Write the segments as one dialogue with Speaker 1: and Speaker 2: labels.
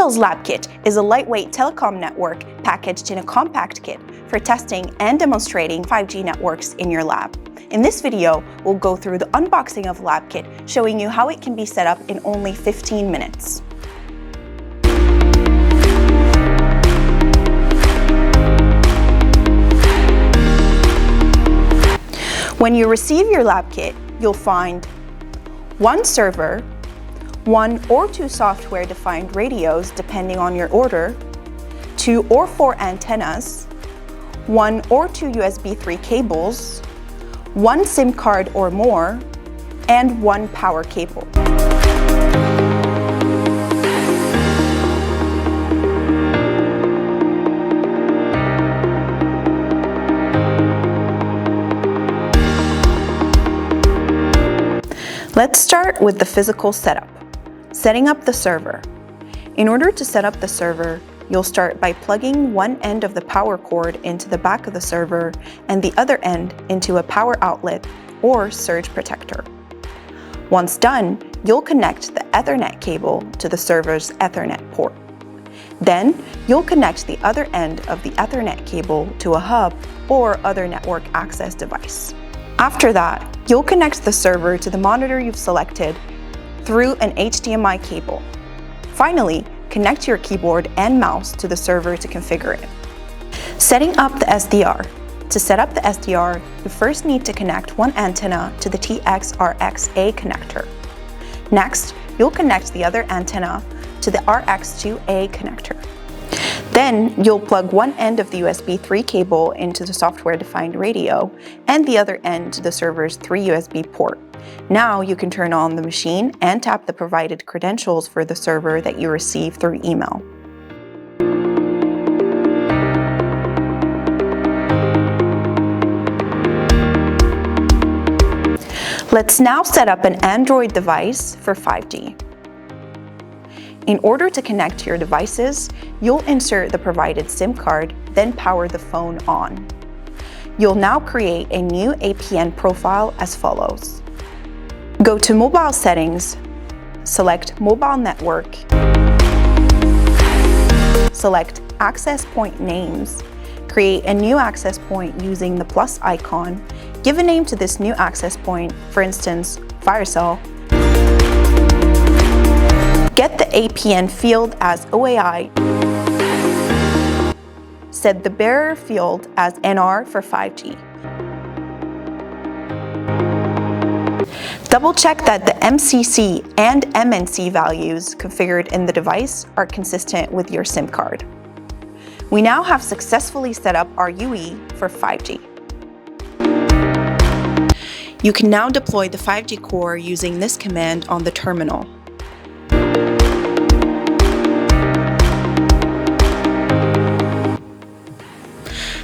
Speaker 1: Intel's Labkit is a lightweight telecom network packaged in a compact kit for testing and demonstrating 5G networks in your lab. In this video, we'll go through the unboxing of Labkit, showing you how it can be set up in only 15 minutes. When you receive your Labkit, you'll find one server, 1 or 2 software-defined radios depending on your order, 2 or 4 antennas, 1 or 2 USB 3 cables, 1 SIM card or more, and 1 power cable. Let's start with the physical setup. Setting up the server. In order to set up the server, you'll start by plugging one end of the power cord into the back of the server and the other end into a power outlet or surge protector. Once done, you'll connect the Ethernet cable to the server's Ethernet port. Then, you'll connect the other end of the Ethernet cable to a hub or other network access device. After that, you'll connect the server to the monitor you've selected through an HDMI cable. Finally, connect your keyboard and mouse to the server to configure it. Setting up the SDR. To set up the SDR, you first need to connect one antenna to the TX-RX-A connector. Next, you'll connect the other antenna to the RX-2A connector. Then, you'll plug one end of the USB 3 cable into the software-defined radio and the other end to the server's 3 USB port. Now you can turn on the machine and tap the provided credentials for the server that you receive through email. Let's now set up an Android device for 5G. In order to connect to your devices, you'll insert the provided SIM card, then power the phone on. You'll now create a new APN profile as follows. Go to Mobile Settings, select Mobile Network, select Access Point Names, create a new access point using the plus icon, give a name to this new access point, for instance, Firecell. Get the APN field as OAI. Set the bearer field as NR for 5G. Double check that the MCC and MNC values configured in the device are consistent with your SIM card. We now have successfully set up our UE for 5G. You can now deploy the 5G core using this command on the terminal.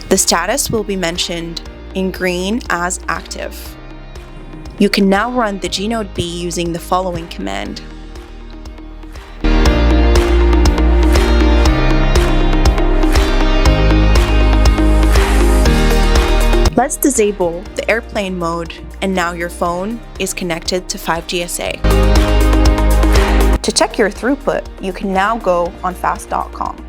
Speaker 1: The status will be mentioned in green as active. You can now run the Gnode B using the following command. Let's disable the airplane mode, and now your phone is connected to 5G SA. To check your throughput, you can now go on fast.com.